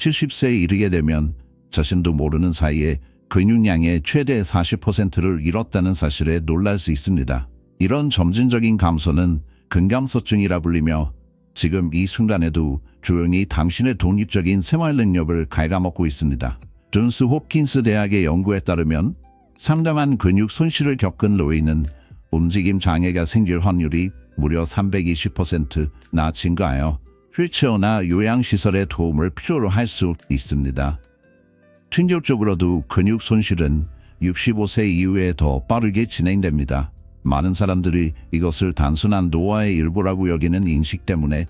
70세에 이르게 되면 자신도 모르는 사이에 근육량의 최대 40%를 잃었다는 사실에 놀랄 수 있습니다. 이런 점진적인 감소는 근감소증이라 불리며 지금 이 순간에도 조용히 당신의 독립적인 생활 능력을 갉아먹고 있습니다. 존스 홉킨스 대학의 연구에 따르면 상당한 근육 손실을 겪은 노인은 움직임 장애가 생길 확률이 무려 320%나 증가하여 휠체어나 요양시설의 도움을 필요로 할 수 있습니다. 충격적으로도 근육 손실은 65세 이후에 더 빠르게 진행됩니다. 많은 사람들이 이것을 단순한 노화의 일부라고 여기는 인식 때문에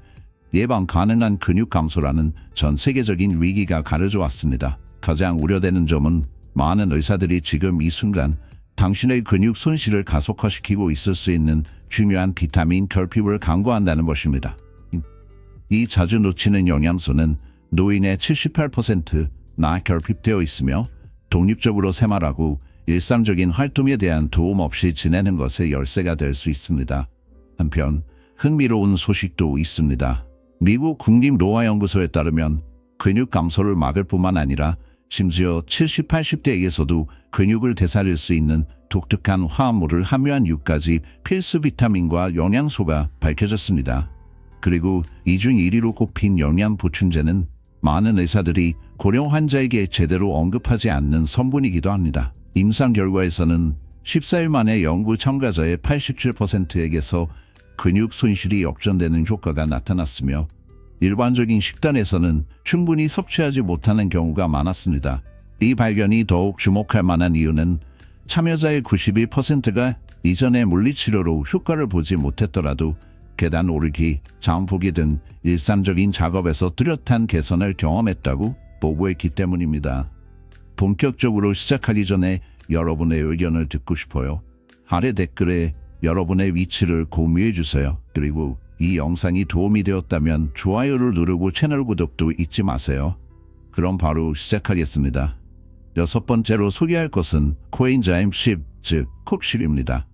예방 가능한 근육 감소라는 전 세계적인 위기가 가려져 왔습니다. 가장 우려되는 점은 많은 의사들이 지금 이 순간 당신의 근육 손실을 가속화시키고 있을 수 있는 중요한 비타민 결핍을 강구한다는 것입니다. 이 자주 놓치는 영양소는 노인의 78%나 결핍되어 있으며 독립적으로 생활하고 일상적인 활동에 대한 도움 없이 지내는 것의 열쇠가 될 수 있습니다. 한편 흥미로운 소식도 있습니다. 미국 국립노화연구소에 따르면 근육 감소를 막을 뿐만 아니라 심지어 70, 80대에게서도 근육을 되살릴 수 있는 독특한 화합물을 함유한 6가지 필수 비타민과 영양소가 밝혀졌습니다. 그리고 이 중 1위로 꼽힌 영양 보충제는 많은 의사들이 고령 환자에게 제대로 언급하지 않는 성분이기도 합니다. 임상 결과에서는 14일 만에 연구 참가자의 87%에게서 근육 손실이 역전되는 효과가 나타났으며 일반적인 식단에서는 충분히 섭취하지 못하는 경우가 많았습니다. 이 발견이 더욱 주목할 만한 이유는 참여자의 91%가 이전의 물리치료로 효과를 보지 못했더라도 계단 오르기, 장 보기 등 일상적인 작업에서 뚜렷한 개선을 경험했다고 보고했기 때문입니다. 본격적으로 시작하기 전에 여러분의 의견을 듣고 싶어요. 아래 댓글에 여러분의 위치를 공유해 주세요. 그리고 이 영상이 도움이 되었다면 좋아요를 누르고 채널 구독도 잊지 마세요. 그럼 바로 시작하겠습니다. 6번째로 소개할 것은 코엔자임 10, 즉 콕10입니다.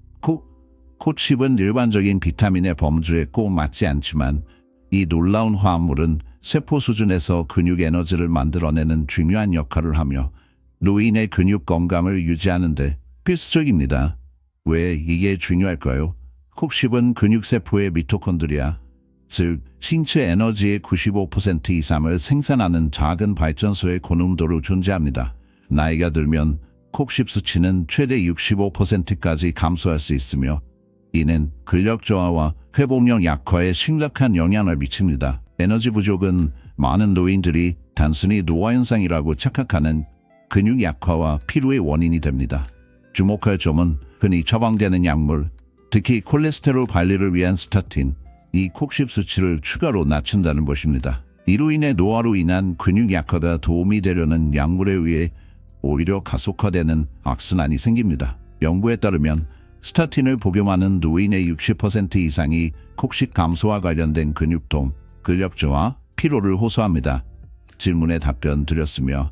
콕10은 일반적인 비타민의 범주에 꼭 맞지 않지만 이 놀라운 화합물은 세포 수준에서 근육 에너지를 만들어내는 중요한 역할을 하며 노인의 근육 건강을 유지하는 데 필수적입니다. 왜 이게 중요할까요? 콕10은 근육세포의 미토콘드리아, 즉 신체 에너지의 95% 이상을 생산하는 작은 발전소의 고농도로 존재합니다. 나이가 들면 콕10 수치는 최대 65%까지 감소할 수 있으며 이는 근력 저하와 회복력 약화에 심각한 영향을 미칩니다. 에너지 부족은 많은 노인들이 단순히 노화 현상이라고 착각하는 근육 약화와 피로의 원인이 됩니다. 주목할 점은 흔히 처방되는 약물, 특히 콜레스테롤 관리를 위한 스타틴, 이 콕10 수치를 추가로 낮춘다는 것입니다. 이로 인해 노화로 인한 근육 약화가 도움이 되려는 약물에 의해 오히려 가속화되는 악순환이 생깁니다. 연구에 따르면 스타틴을 복용하는 노인의 60% 이상이 콕10 감소와 관련된 근육통, 근력 저하, 피로를 호소합니다. 질문에 답변 드렸으며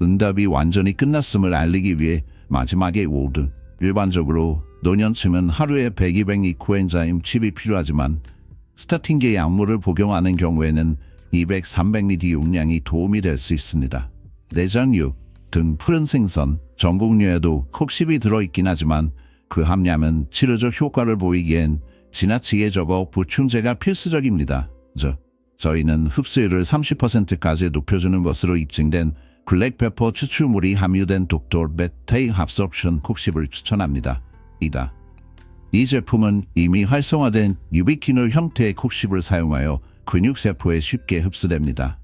응답이 완전히 끝났음을 알리기 위해 마지막에 워드. 일반적으로 노년층은 하루에 100, 200이 코엔자임 10이 필요하지만 스타틴계 약물을 복용하는 경우에는 200, 300ml 용량이 도움이 될 수 있습니다. 내장육 등 푸른 생선, 전복류에도 콕10이 들어있긴 하지만 그 함량은 치료적 효과를 보이기엔 지나치게 적어 보충제가 필수적입니다. 저희는 흡수율을 30%까지 높여주는 것으로 입증된 블랙페퍼 추출물이 함유된 독도 베타의 합석션 콕10을 추천합니다. 이 제품은 이미 활성화된 유비퀴놀 형태의 콕10을 사용하여 근육세포에 쉽게 흡수됩니다.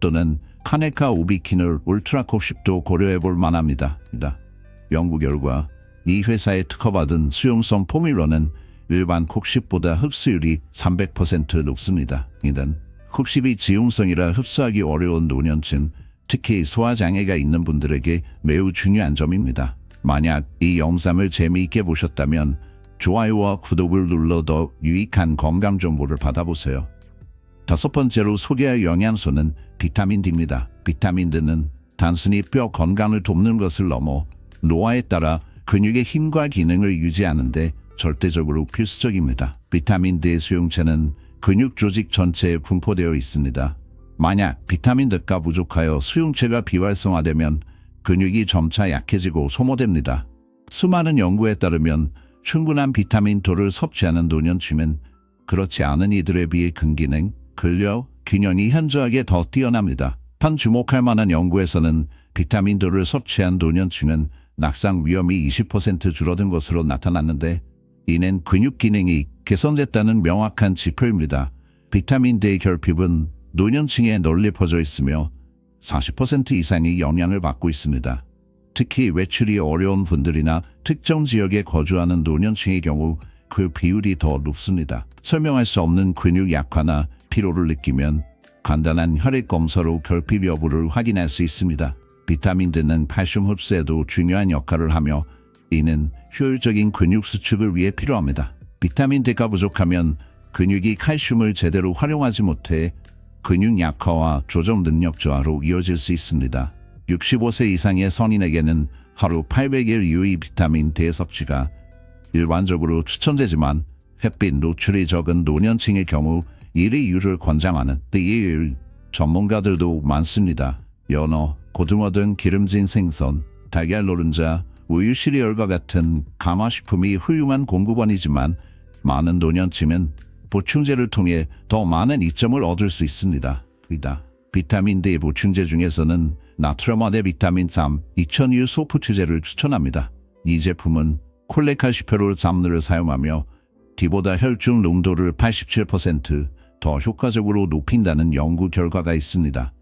또는 카네카 우비퀴놀 울트라 콕10도 고려해볼 만합니다. 연구 결과 이 회사에 특허받은 수용성 포뮬러는 일반 콕10보다 흡수율이 300% 높습니다. 콕10이 지용성이라 흡수하기 어려운 노년층, 특히 소화장애가 있는 분들에게 매우 중요한 점입니다. 만약 이 영상을 재미있게 보셨다면 좋아요와 구독을 눌러 더 유익한 건강 정보를 받아보세요. 5번째로 소개할 영양소는 비타민 D입니다. 비타민 D는 단순히 뼈 건강을 돕는 것을 넘어 노화에 따라 근육의 힘과 기능을 유지하는 데 절대적으로 필수적입니다. 비타민 D의 수용체는 근육 조직 전체에 분포되어 있습니다. 만약 비타민 D가 부족하여 수용체가 비활성화되면 근육이 점차 약해지고 소모됩니다. 수많은 연구에 따르면 충분한 비타민 D를 섭취하는 노년층은 그렇지 않은 이들에 비해 근기능, 근력, 균형이 현저하게 더 뛰어납니다. 한 주목할 만한 연구에서는 비타민 D를 섭취한 노년층은 낙상 위험이 20% 줄어든 것으로 나타났는데 이는 근육 기능이 개선됐다는 명확한 지표입니다. 비타민 D의 결핍은 노년층에 널리 퍼져 있으며 40% 이상이 영향을 받고 있습니다. 특히 외출이 어려운 분들이나 특정 지역에 거주하는 노년층의 경우 그 비율이 더 높습니다. 설명할 수 없는 근육 약화나 피로를 느끼면 간단한 혈액 검사로 결핍 여부를 확인할 수 있습니다. 비타민 D는 칼슘 흡수에도 중요한 역할을 하며 이는 효율적인 근육 수축을 위해 필요합니다. 비타민 D가 부족하면 근육이 칼슘을 제대로 활용하지 못해 근육 약화와 조정 능력 저하로 이어질 수 있습니다. 65세 이상의 성인에게는 하루 800일 유의 비타민 D 섭취가 일반적으로 추천되지만 햇빛 노출이 적은 노년층의 경우 일회유를 권장하는 띠일 전문가들도 많습니다. 연어, 고등어 등 기름진 생선, 달걀 노른자, 우유 시리얼과 같은 가마식품이 훌륭한 공급원이지만 많은 노년층은 보충제를 통해 더 많은 이점을 얻을 수 있습니다. 비타민 D 보충제 중에서는 나트륨화대 비타민 3, 2000유 소프트제를 추천합니다. 이 제품은 콜레칼시페롤 쌈느를 사용하며 D보다 혈중 농도를 87%더 효과적으로 높인다는 연구 결과가 있습니다.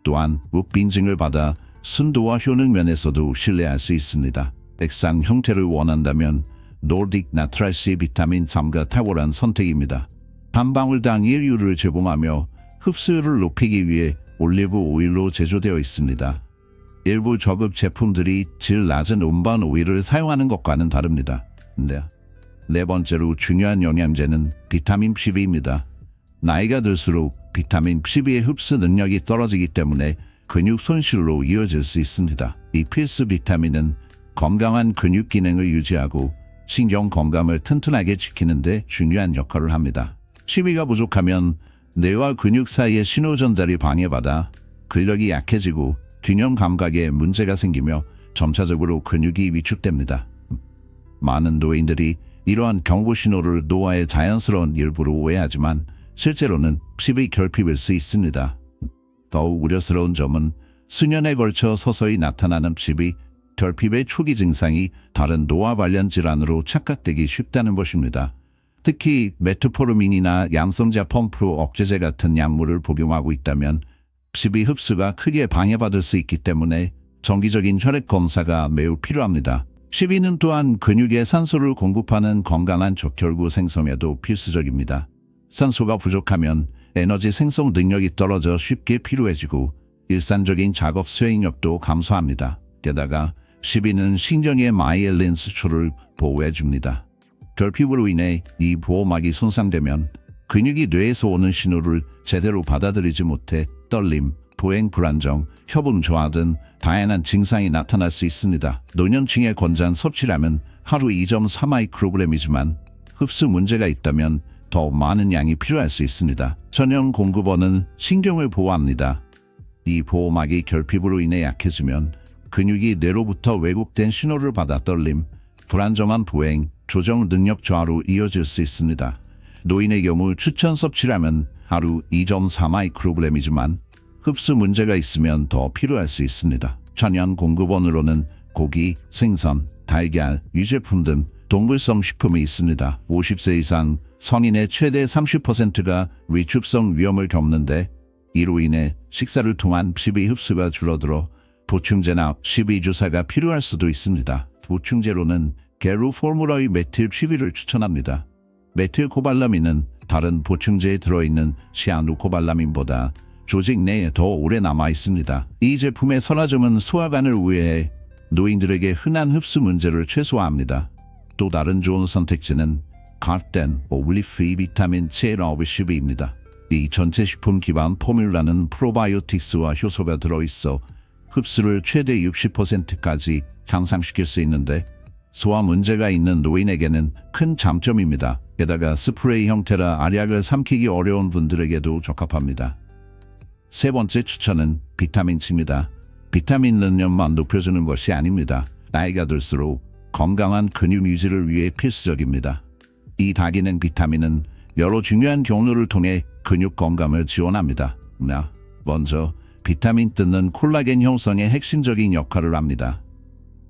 또한 묵빈증을 받아 순도와 효능 면에서도 신뢰할 수 있습니다. 액상 형태를 원한다면 노르딕 나트랄시 비타민 3가 탁월한 선택입니다. 한 방울당 1유를 제공하며 흡수율을 높이기 위해 올리브 오일로 제조되어 있습니다. 일부 저급 제품들이 질 낮은 음반 오일을 사용하는 것과는 다릅니다. 네 번째로 중요한 영양제는 비타민 B12입니다. 나이가 들수록 비타민 B12의 흡수 능력이 떨어지기 때문에 근육 손실로 이어질 수 있습니다. 이 필수 비타민은 건강한 근육 기능을 유지하고 신경 건강을 튼튼하게 지키는 데 중요한 역할을 합니다. B12가 부족하면 뇌와 근육 사이의 신호 전달이 방해받아 근력이 약해지고 균형 감각에 문제가 생기며 점차적으로 근육이 위축됩니다. 많은 노인들이 이러한 경고 신호를 노화의 자연스러운 일부로 오해하지만 실제로는 B12 결핍일 수 있습니다. 더욱 우려스러운 점은 수년에 걸쳐 서서히 나타나는 B12 결핍의 초기 증상이 다른 노화 관련 질환으로 착각되기 쉽다는 것입니다. 특히 메트포르민이나 얌성자 펌프 억제제 같은 약물을 복용하고 있다면 B12 흡수가 크게 방해받을 수 있기 때문에 정기적인 혈액 검사가 매우 필요합니다. B12는 또한 근육에 산소를 공급하는 건강한 적혈구 생성에도 필수적입니다. 산소가 부족하면 에너지 생성 능력이 떨어져 쉽게 피로해지고 일상적인 작업 수행력도 감소합니다. 게다가 B12는 신경의 마이엘린 수출을 보호해줍니다. 결핍으로 인해 이 보호막이 손상되면 근육이 뇌에서 오는 신호를 제대로 받아들이지 못해 떨림, 보행 불안정, 협응 저하 등 다양한 증상이 나타날 수 있습니다. 노년층의 권장 섭취량은 하루 2.4마이크로그램이지만 흡수 문제가 있다면 더 많은 양이 필요할 수 있습니다. 전용 공급원은 신경을 보호합니다. 이 보호막이 결핍으로 인해 약해지면 근육이 뇌로부터 왜곡된 신호를 받아 떨림, 불안정한 보행, 조정 능력 저하로 이어질 수 있습니다. 노인의 경우 추천 섭취량은 하루 2.4마이크로그램이지만 흡수 문제가 있으면 더 필요할 수 있습니다. 천연 공급원으로는 고기, 생선, 달걀, 유제품 등 동물성 식품이 있습니다. 50세 이상 성인의 최대 30%가 위축성 위험을 겪는데 이로 인해 식사를 통한 B12 흡수가 줄어들어 보충제나 B12 주사가 필요할 수도 있습니다. 보충제로는 게루 포뮬러의 메틸 B12를 추천합니다. 메틸 코발라민은 다른 보충제에 들어있는 시아누코발라민보다 조직 내에 더 오래 남아 있습니다. 이 제품의 선화점은 소화관을 우회해 노인들에게 흔한 흡수 문제를 최소화합니다. 또 다른 좋은 선택지는 카르텐 올리프 비타민 C12입니다. 이 전체 식품 기반 포뮬라는 프로바이오틱스와 효소가 들어있어 흡수를 최대 60%까지 향상시킬 수 있는데 소화 문제가 있는 노인에게는 큰 장점입니다. 게다가 스프레이 형태라 알약을 삼키기 어려운 분들에게도 적합합니다. 세 번째 추천은 비타민 C입니다. 비타민 능력만 높여주는 것이 아닙니다. 나이가 들수록 건강한 근육 유지를 위해 필수적입니다. 이 다기능 비타민은 여러 중요한 경로를 통해 근육 건강을 지원합니다. 먼저 비타민 D는 콜라겐 형성에 핵심적인 역할을 합니다.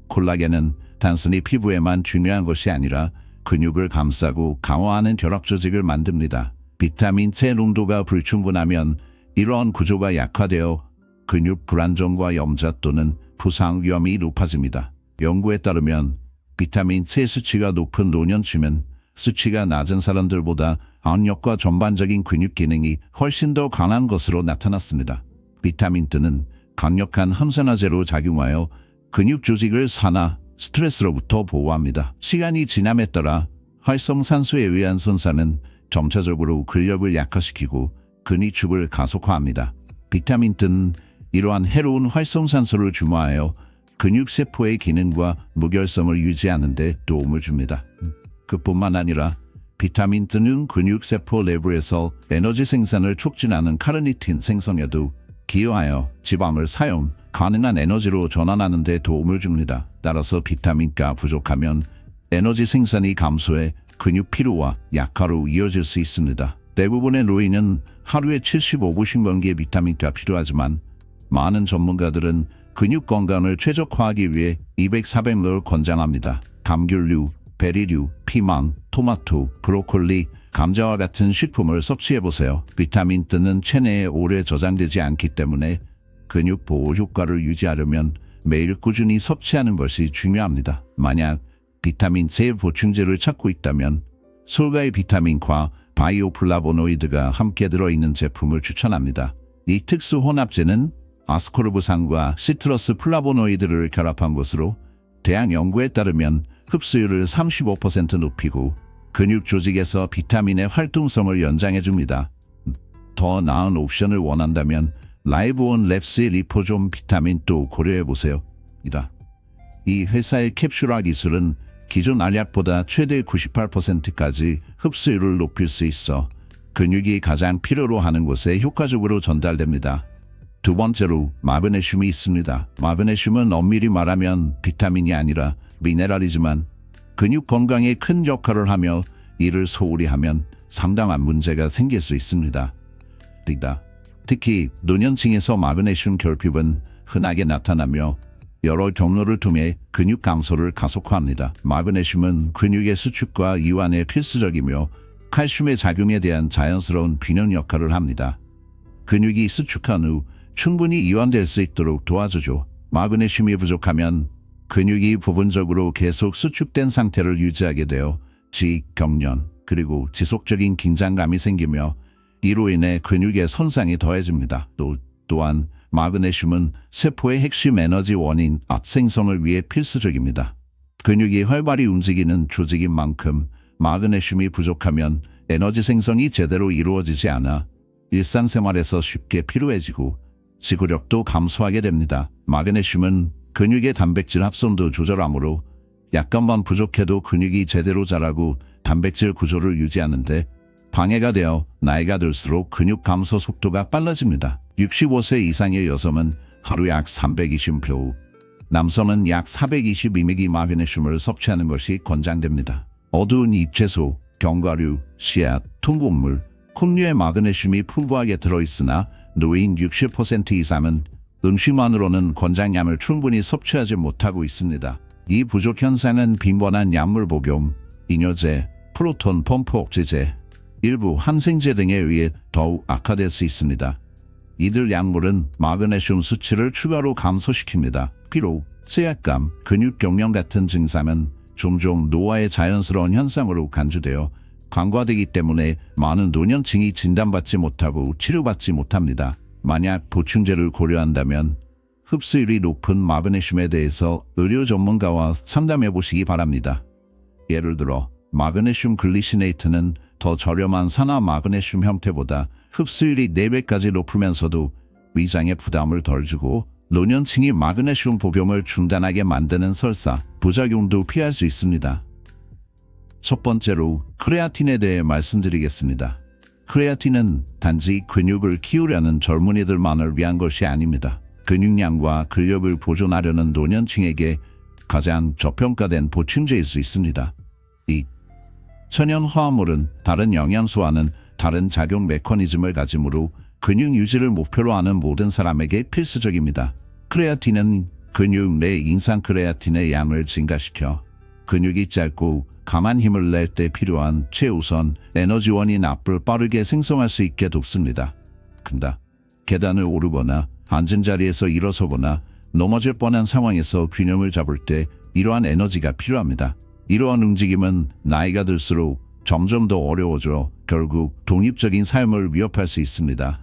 콜라겐은 단순히 피부에만 중요한 것이 아니라 근육을 감싸고 강화하는 결합 조직을 만듭니다. 비타민 C 농도가 불충분하면 이러한 구조가 약화되어 근육 불안정과 염좌 또는 부상 위험이 높아집니다. 연구에 따르면 비타민 C 수치가 높은 노년층은 수치가 낮은 사람들보다 악력과 전반적인 근육 기능이 훨씬 더 강한 것으로 나타났습니다. 비타민 D는 강력한 항산화제로 작용하여 근육 조직을 산화, 스트레스로부터 보호합니다. 시간이 지남에 따라 활성산소에 의한 손상은 점차적으로 근력을 약화시키고 근위축을 가속화합니다. 비타민 D는 이러한 해로운 활성산소를 중화하여 근육세포의 기능과 무결성을 유지하는 데 도움을 줍니다. 그뿐만 아니라 비타민 D는 근육세포 내부에서 에너지 생산을 촉진하는 카르니틴 생성에도 기여하여 지방을 사용 가능한 에너지로 전환하는 데 도움을 줍니다. 따라서 비타민가 부족하면 에너지 생산이 감소해 근육 피로와 약화로 이어질 수 있습니다. 대부분의 노인은 하루에 75, 90번개의 비타민가 필요하지만 많은 전문가들은 근육 건강을 최적화하기 위해 200, 400ml를 권장합니다. 감귤류, 베리류, 피망, 토마토, 브로콜리, 감자와 같은 식품을 섭취해보세요. 비타민 D는 체내에 오래 저장되지 않기 때문에 근육 보호 효과를 유지하려면 매일 꾸준히 섭취하는 것이 중요합니다. 만약 비타민 C 보충제를 찾고 있다면 솔가의 비타민과 바이오플라보노이드가 함께 들어있는 제품을 추천합니다. 이 특수 혼합제는 아스코르브산과 시트러스 플라보노이드를 결합한 것으로 대학 연구에 따르면 흡수율을 35% 높이고 근육 조직에서 비타민의 활동성을 연장해줍니다. 더 나은 옵션을 원한다면 라이브온 랩스의 리포존 비타민도 고려해보세요. 이 회사의 캡슐화 기술은 기존 알약보다 최대 98%까지 흡수율을 높일 수 있어 근육이 가장 필요로 하는 곳에 효과적으로 전달됩니다. 두 번째로 마그네슘이 있습니다. 마그네슘은 엄밀히 말하면 비타민이 아니라 미네랄이지만 근육 건강에 큰 역할을 하며 이를 소홀히 하면 상당한 문제가 생길 수 있습니다. 특히 노년층에서 마그네슘 결핍은 흔하게 나타나며 여러 경로를 통해 근육 감소를 가속화합니다. 마그네슘은 근육의 수축과 이완에 필수적이며 칼슘의 작용에 대한 자연스러운 균형 역할을 합니다. 근육이 수축한 후 충분히 이완될 수 있도록 도와주죠. 마그네슘이 부족하면 근육이 부분적으로 계속 수축된 상태를 유지하게 되어 경련 그리고 지속적인 긴장감이 생기며 이로 인해 근육의 손상이 더해집니다. 또한 마그네슘은 세포의 핵심 에너지 원인 압 생성을 위해 필수적입니다. 근육이 활발히 움직이는 조직인 만큼 마그네슘이 부족하면 에너지 생성이 제대로 이루어지지 않아 일상생활에서 쉽게 피로해지고 지구력도 감소하게 됩니다. 마그네슘은 근육의 단백질 합성도 조절하므로 약간만 부족해도 근육이 제대로 자라고 단백질 구조를 유지하는데 방해가 되어 나이가 들수록 근육 감소 속도가 빨라집니다. 65세 이상의 여성은 하루 약 320ml, 남성은 약 422mg 마그네슘을 섭취하는 것이 권장됩니다. 어두운 잎채소, 견과류, 씨앗, 통곡물, 콩류에 마그네슘이 풍부하게 들어있으나 노인 60% 이상은 음식만으로는 권장량을 충분히 섭취하지 못하고 있습니다. 이 부족 현상은 빈번한 약물 복용, 이뇨제, 프로톤 펌프 억제제, 일부 항생제 등에 의해 더욱 악화될 수 있습니다. 이들 약물은 마그네슘 수치를 추가로 감소시킵니다. 피로, 쇠약감, 근육 경련 같은 증상은 종종 노화의 자연스러운 현상으로 간주되어 간과되기 때문에 많은 노년층이 진단받지 못하고 치료받지 못합니다. 만약 보충제를 고려한다면 흡수율이 높은 마그네슘에 대해서 의료 전문가와 상담해 보시기 바랍니다. 예를 들어 마그네슘 글리시네이트는 더 저렴한 산화 마그네슘 형태보다 흡수율이 4배까지 높으면서도 위장에 부담을 덜 주고 노년층이 마그네슘 복용을 중단하게 만드는 설사, 부작용도 피할 수 있습니다. 첫 번째로 크레아틴에 대해 말씀드리겠습니다. 크레아틴은 단지 근육을 키우려는 젊은이들만을 위한 것이 아닙니다. 근육량과 근력을 보존하려는 노년층에게 가장 저평가된 보충제일 수 있습니다. 이 천연 화합물은 다른 영양소와는 다른 작용 메커니즘을 가지므로 근육 유지를 목표로 하는 모든 사람에게 필수적입니다. 크레아틴은 근육 내 인산 크레아틴의 양을 증가시켜 근육이 짧고 강한 힘을 낼 때 필요한 최우선 에너지원인 압을 빠르게 생성할 수 있게 돕습니다. 근다. 계단을 오르거나 앉은 자리에서 일어서거나 넘어질 뻔한 상황에서 균형을 잡을 때 이러한 에너지가 필요합니다. 이러한 움직임은 나이가 들수록 점점 더 어려워져 결국 독립적인 삶을 위협할 수 있습니다.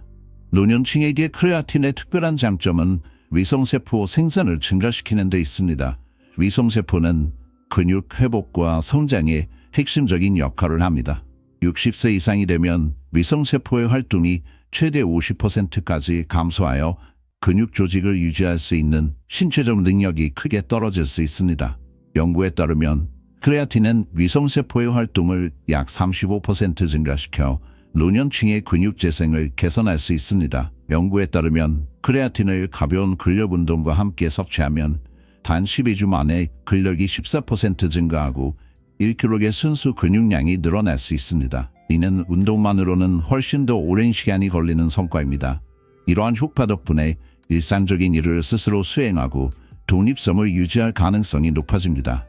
노년층에게 크레아틴의 특별한 장점은 위성세포 생산을 증가시키는 데 있습니다. 위성세포는 근육 회복과 성장에 핵심적인 역할을 합니다. 60세 이상이 되면 위성세포의 활동이 최대 50%까지 감소하여 근육 조직을 유지할 수 있는 신체적 능력이 크게 떨어질 수 있습니다. 연구에 따르면 크레아틴은 위성세포의 활동을 약 35% 증가시켜 노년층의 근육 재생을 개선할 수 있습니다. 연구에 따르면 크레아틴을 가벼운 근력 운동과 함께 섭취하면 단 12주 만에 근력이 14% 증가하고 1kg의 순수 근육량이 늘어날 수 있습니다. 이는 운동만으로는 훨씬 더 오랜 시간이 걸리는 성과입니다. 이러한 효과 덕분에 일상적인 일을 스스로 수행하고 독립성을 유지할 가능성이 높아집니다.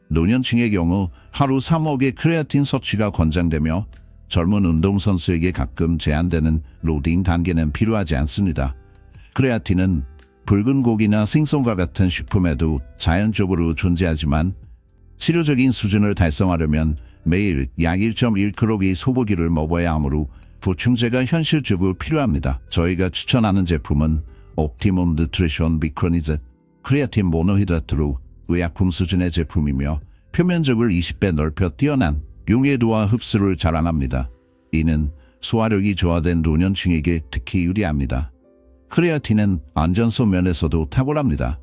노년층의 경우 하루 3억의 크레아틴 섭취가 권장되며 젊은 운동선수에게 가끔 제한되는 로딩 단계는 필요하지 않습니다. 크레아틴은 붉은 고기나 생선과 같은 식품에도 자연적으로 존재하지만 치료적인 수준을 달성하려면 매일 약 1.1kg의 소고기를 먹어야 하므로 보충제가 현실적으로 필요합니다. 저희가 추천하는 제품은 옵티멈 뉴트리션 비크로니즈 크레아틴 모노히드라트로 의약품 수준의 제품이며 표면적으로 20배 넓혀 뛰어난 용해도와 흡수를 자랑합니다. 이는 소화력이 저하된 노년층에게 특히 유리합니다. 크레아틴은 안전성 면에서도 탁월합니다.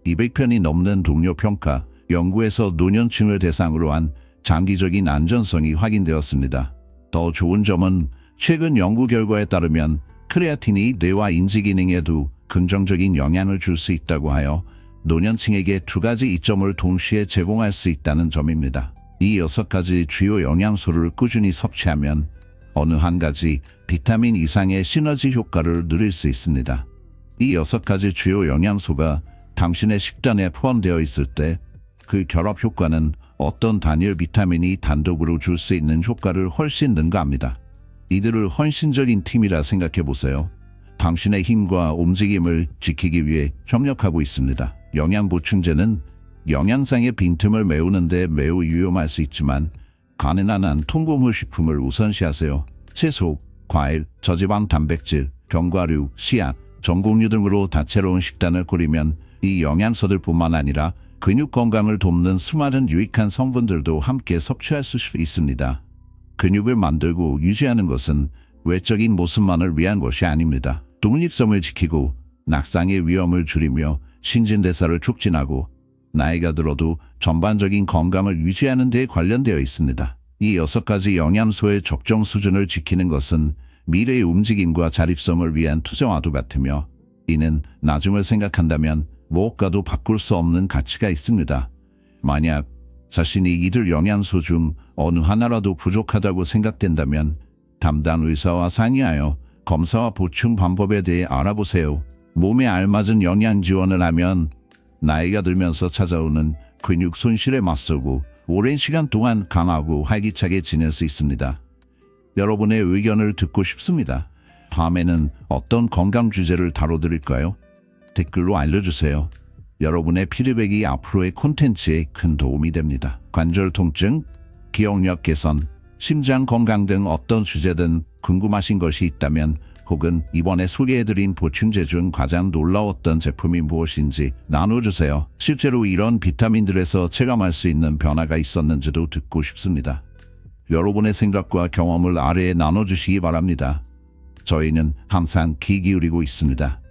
200편이 넘는 동료 평가 연구에서 노년층을 대상으로 한 장기적인 안전성이 확인되었습니다. 더 좋은 점은 최근 연구 결과에 따르면 크레아틴이 뇌와 인지 기능에도 긍정적인 영향을 줄 수 있다고 하여 노년층에게 두 가지 이점을 동시에 제공할 수 있다는 점입니다. 이 6가지 주요 영양소를 꾸준히 섭취하면 어느 한 가지 비타민 이상의 시너지 효과를 누릴 수 있습니다. 이 6가지 주요 영양소가 당신의 식단에 포함되어 있을 때 그 결합 효과는 어떤 단일 비타민이 단독으로 줄 수 있는 효과를 훨씬 능가합니다. 이들을 헌신적인 팀이라 생각해 보세요. 당신의 힘과 움직임을 지키기 위해 협력하고 있습니다. 영양 보충제는 영양상의 빈틈을 메우는 데 매우 유용할 수 있지만 가능한 한 통곡물 식품을 우선시하세요. 채소, 과일, 저지방 단백질, 견과류, 씨앗, 전곡류 등으로 다채로운 식단을 꾸리면 이 영양소들뿐만 아니라 근육 건강을 돕는 수많은 유익한 성분들도 함께 섭취할 수 있습니다. 근육을 만들고 유지하는 것은 외적인 모습만을 위한 것이 아닙니다. 독립성을 지키고 낙상의 위험을 줄이며 신진대사를 촉진하고 나이가 들어도 전반적인 건강을 유지하는 데 관련되어 있습니다. 이 6가지 영양소의 적정 수준을 지키는 것은 미래의 움직임과 자립성을 위한 투자와도 같으며 이는 나중을 생각한다면 무엇과도 바꿀 수 없는 가치가 있습니다. 만약 자신이 이들 영양소 중 어느 하나라도 부족하다고 생각된다면 담당 의사와 상의하여 검사와 보충 방법에 대해 알아보세요. 몸에 알맞은 영양 지원을 하면 나이가 들면서 찾아오는 근육 손실에 맞서고 오랜 시간 동안 강하고 활기차게 지낼 수 있습니다. 여러분의 의견을 듣고 싶습니다. 다음에는 어떤 건강 주제를 다뤄드릴까요? 댓글로 알려주세요. 여러분의 피드백이 앞으로의 콘텐츠에 큰 도움이 됩니다. 관절 통증, 기억력 개선, 심장 건강 등 어떤 주제든 궁금하신 것이 있다면 혹은 이번에 소개해드린 보충제 중 가장 놀라웠던 제품이 무엇인지 나눠주세요. 실제로 이런 비타민들에서 체감할 수 있는 변화가 있었는지도 듣고 싶습니다. 여러분의 생각과 경험을 아래에 나눠주시기 바랍니다. 저희는 항상 귀 기울이고 있습니다.